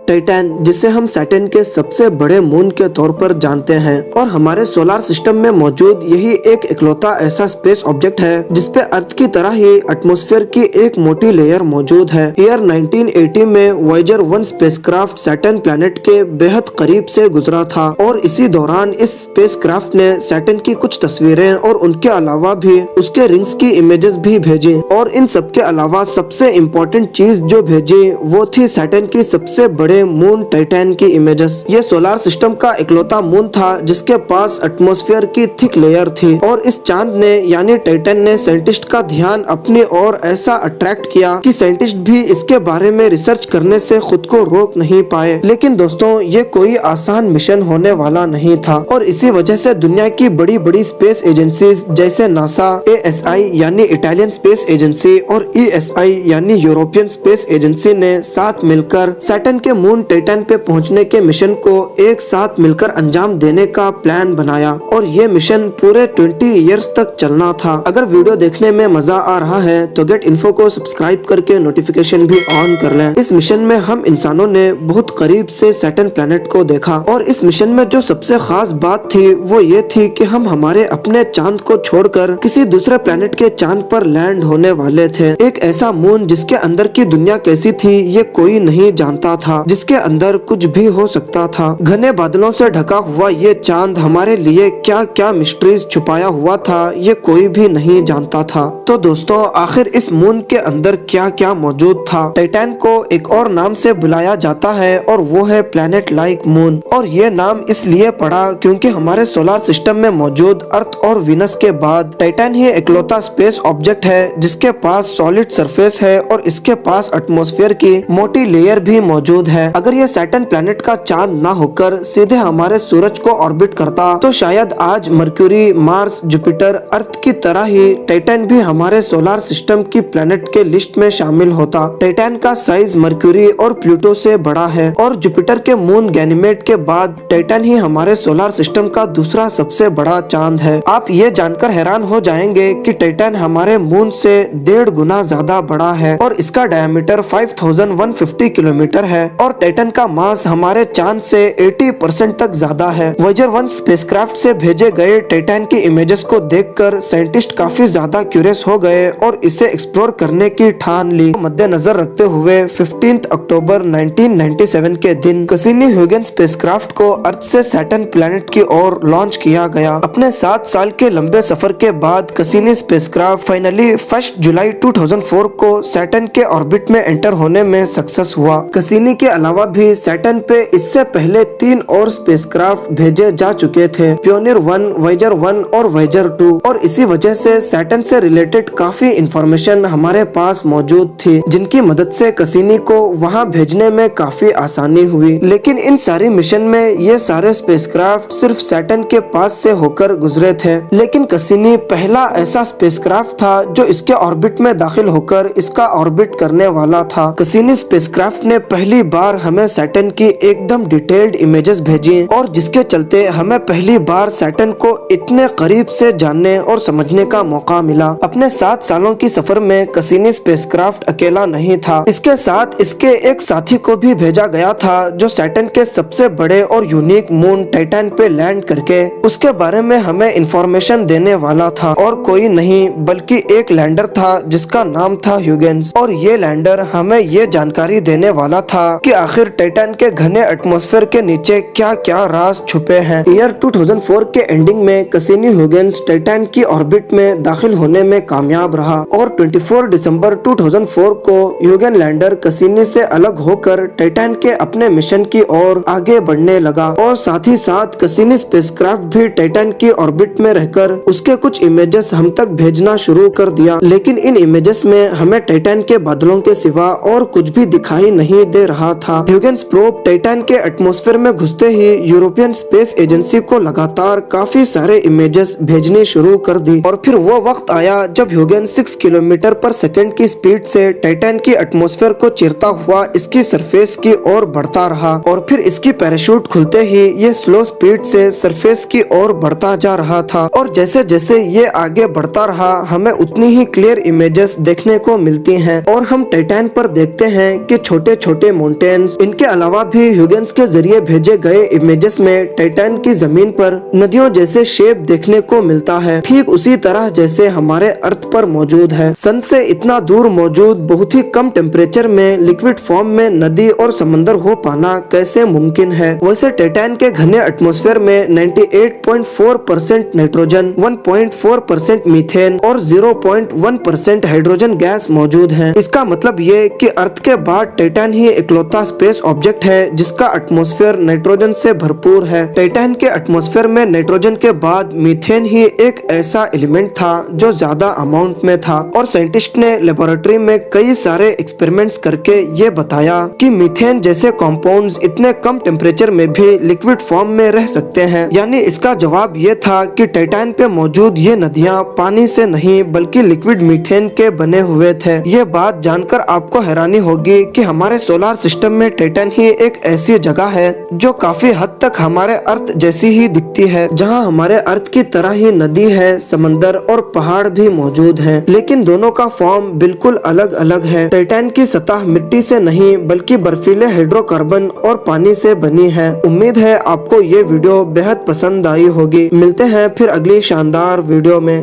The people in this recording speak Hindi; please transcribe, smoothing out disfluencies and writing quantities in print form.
टाइटन, जिसे हम सैटर्न के सबसे बड़े मून के तौर पर जानते हैं और हमारे सोलर सिस्टम में मौजूद यही एक इकलौता ऐसा स्पेस ऑब्जेक्ट है जिसपे अर्थ की तरह ही एटमॉस्फेयर की एक मोटी लेयर मौजूद है। ईयर 1980 में वॉयेजर 1 स्पेसक्राफ्ट सैटर्न प्लैनेट के बेहद करीब से गुजरा था और इसी दौरान इस स्पेसक्राफ्ट ने सैटर्न की कुछ तस्वीरें और उनके अलावा भी उसके रिंग्स की इमेजेस भी भेजी और इन सब के अलावा सबसे इम्पोर्टेंट चीज जो भेजी वो थी सैटर्न की सबसे बड़े मून टाइटन की इमेजेस। ये सोलर सिस्टम का इकलौता मून था जिसके पास एटमॉस्फेयर की थिक लेयर थी और इस चांद ने यानी टाइटन ने साइंटिस्ट का ध्यान अपनी ओर ऐसा अट्रैक्ट किया कि साइंटिस्ट भी इसके बारे में रिसर्च करने से खुद को रोक नहीं पाए। लेकिन दोस्तों ये कोई आसान मिशन होने वाला नहीं था और इसी वजह से दुनिया की बड़ी बड़ी स्पेस एजेंसीज जैसे नासा, ASI यानी इटालियन स्पेस एजेंसी और ESI यानी यूरोपियन स्पेस एजेंसी ने साथ मिलकर सैटर्न के मून टाइटन पे पहुंचने के मिशन को एक साथ मिलकर अंजाम देने का प्लान बनाया और ये मिशन पूरे 20 इयर्स तक चलना था। अगर वीडियो देखने में मजा आ रहा है तो गेट इन्फो को सब्सक्राइब करके नोटिफिकेशन भी ऑन कर लें। इस मिशन में हम इंसानों ने बहुत करीब से सैटर्न प्लैनेट को देखा और इस मिशन में जो सबसे खास बात थी वो ये थी कि हम हमारे अपने चांद को छोड़कर किसी दूसरे प्लैनेट के चांद पर लैंड होने वाले थे। एक ऐसा मून जिसके अंदर की दुनिया कैसी थी ये कोई नहीं जानता था, जिसके अंदर कुछ भी हो सकता था। घने बादलों से ढका हुआ ये चांद हमारे लिए क्या क्या मिस्ट्रीज छुपाया हुआ था ये कोई भी नहीं जानता था। तो दोस्तों आखिर इस मून के अंदर क्या क्या मौजूद था। टाइटन को एक और नाम से बुलाया जाता है और वो है प्लैनेट लाइक मून और ये नाम इसलिए पड़ा क्योंकि हमारे सोलर सिस्टम में मौजूद अर्थ और वीनस के बाद टाइटन ही इकलौता स्पेस ऑब्जेक्ट है जिसके पास सॉलिड सरफेस है और इसके पास एटमॉस्फेयर की मोटी लेयर भी मौजूद है। अगर ये सैटर्न प्लैनेट का चांद ना होकर सीधे हमारे सूरज को ऑर्बिट करता तो शायद आज मरक्यूरी, मार्स, जुपिटर, अर्थ की तरह ही टाइटन भी हमारे सोलर सिस्टम की प्लैनेट के लिस्ट में शामिल होता। टाइटन का साइज मरक्यूरी और प्लूटो से बड़ा है और जुपिटर के मून गैनीमेड के बाद टाइटन ही हमारे सोलर सिस्टम का दूसरा सबसे बड़ा चांद है। आप ये जानकर हैरान हो जाएंगे कि टाइटन हमारे मून से 1.5 गुना ज्यादा बड़ा है और इसका डायमीटर 5150 किलोमीटर है और टाइटन का मास हमारे चांद से 80% तक ज्यादा है। वॉयेजर 1 स्पेसक्राफ्ट से भेजे गए टाइटन की इमेजेस को देखकर साइंटिस्ट काफी ज्यादा क्यूरियस हो गए और इसे एक्सप्लोर करने की ठान ली। मद्देनजर रखते हुए 15 अक्टूबर 1997 के दिन कैसिनी-ह्यूगेन स्पेसक्राफ्ट को अर्थ से सैटर्न प्लैनेट की ओर लॉन्च किया गया। अपने 7 साल के लंबे सफर के बाद कैसिनी स्पेसक्राफ्ट फाइनली 1 जुलाई 2004 को सैटर्न के ऑर्बिट में एंटर होने में सक्सेस हुआ। कैसिनी के अलावा भी सैटर्न पे इससे पहले 3 और स्पेसक्राफ्ट भेजे जा चुके थे, पियोनियर 1, वॉयेजर 1 और वॉयेजर 2 और इसी वजह से सैटर्न से रिलेटेड काफी इंफॉर्मेशन हमारे पास मौजूद थी जिनकी मदद से कैसिनी को वहां भेजने में काफी आसानी हुई। लेकिन इन सारी मिशन में ये सारे स्पेसक्राफ्ट सिर्फ सैटर्न के पास से होकर गुजरे थे, लेकिन कैसिनी पहला ऐसा स्पेसक्राफ्ट था जो इसके ऑर्बिट में दाखिल होकर इसका ऑर्बिट करने वाला था। कैसिनी स्पेसक्राफ्ट ने पहली बार हमें सैटर्न की एकदम डिटेल्ड इमेजेस भेजी और जिसके चलते हमें पहली बार सैटर्न को इतने करीब से जानने और समझने का मौका मिला। अपने 7 सालों की सफर में कैसिनी स्पेसक्राफ्ट अकेला नहीं था, इसके साथ इसके एक साथी को भी भेजा गया था जो सैटर्न के सबसे बड़े और यूनिक मून टाइटन पे लैंड करके उसके बारे में हमें इंफॉर्मेशन देने वाला था और कोई नहीं बल्कि एक लैंडर था जिसका नाम था ह्यूगेन्स और ये लैंडर हमें ये जानकारी देने वाला था कि आखिर टाइटन के घने एटमॉस्फेयर के नीचे क्या क्या राज छुपे हैं। ईयर 2004 के एंडिंग में कैसिनी-ह्यूगेन्स टाइटन की ऑर्बिट में दाखिल होने में कामयाब रहा और 24 दिसंबर 2004 को ह्यूगेन लैंडर कैसिनी से अलग होकर टाइटन के अपने मिशन की ओर आगे बढ़ने लगा और साथ ही साथ कैसिनी स्पेसक्राफ्ट भी टाइटन की ऑर्बिट में रहकर उसके कुछ इमेजेस हम तक भेजना शुरू कर दिया। लेकिन इन इमेजेस में हमें टाइटन के बादलों के सिवा और कुछ भी दिखाई नहीं दे रहा था। ह्यूगेन्स प्रोब टाइटन के एटमॉस्फेयर में घुसते ही यूरोपियन स्पेस एजेंसी को लगातार काफी सारे इमेजेस भेजनी शुरू कर दी और फिर वो वक्त आया जब ह्यूगेन 6 किलोमीटर पर सेकंड की स्पीड से टाइटन की एटमॉस्फेयर को चीरता हुआ इसकी सरफेस की ओर बढ़ता रहा और फिर इसकी पैराशूट खुलते ही ये स्लो स्पीड से सरफेस की ओर बढ़ता जा रहा था और जैसे जैसे ये आगे बढ़ता रहा हमें उतनी ही क्लियर इमेजेस देखने को मिलती हैं और हम टाइटन पर देखते हैं कि छोटे छोटे माउंटेन साइंस। इनके अलावा भी ह्यूगेन्स के जरिए भेजे गए इमेजेस में टाइटैन की जमीन पर नदियों जैसे शेप देखने को मिलता है, ठीक उसी तरह जैसे हमारे अर्थ पर मौजूद है। सन से इतना दूर मौजूद बहुत ही कम टेम्परेचर में लिक्विड फॉर्म में नदी और समंदर हो पाना कैसे मुमकिन है। वैसे टाइटैन के घने एटमॉस्फेयर में 98.4% नाइट्रोजन, 1.4% मीथेन और 0.1% हाइड्रोजन गैस मौजूद है। इसका मतलब ये कि अर्थ के बाद टाइटैन ही इकलौता स्पेस ऑब्जेक्ट है जिसका एटमॉस्फेयर नाइट्रोजन से भरपूर है। टाइटैन के एटमॉस्फेयर में नाइट्रोजन के बाद मीथेन ही एक ऐसा एलिमेंट था जो ज्यादा अमाउंट में था, और साइंटिस्ट ने लेबोरेटरी में कई सारे एक्सपेरिमेंट्स करके ये बताया कि मीथेन जैसे कंपाउंड्स इतने कम टेम्परेचर में भी लिक्विड फॉर्म में रह सकते हैं। यानी इसका जवाब ये था कि टाइटैन पे मौजूद ये नदियाँ पानी से नहीं बल्कि लिक्विड मीथेन के बने हुए थे। ये बात जानकर आपको हैरानी होगी कि हमारे सोलार सिस्टम में टाइटैन ही एक ऐसी जगह है जो काफी हद तक हमारे अर्थ जैसी ही दिखती है, जहाँ हमारे अर्थ की तरह ही नदी है, समंदर और पहाड़ भी मौजूद हैं, लेकिन दोनों का फॉर्म बिल्कुल अलग अलग है। टाइटैन की सतह मिट्टी से नहीं बल्कि बर्फीले हाइड्रोकार्बन और पानी से बनी है। उम्मीद है आपको ये वीडियो बेहद पसंद आई होगी। मिलते हैं फिर अगली शानदार वीडियो में।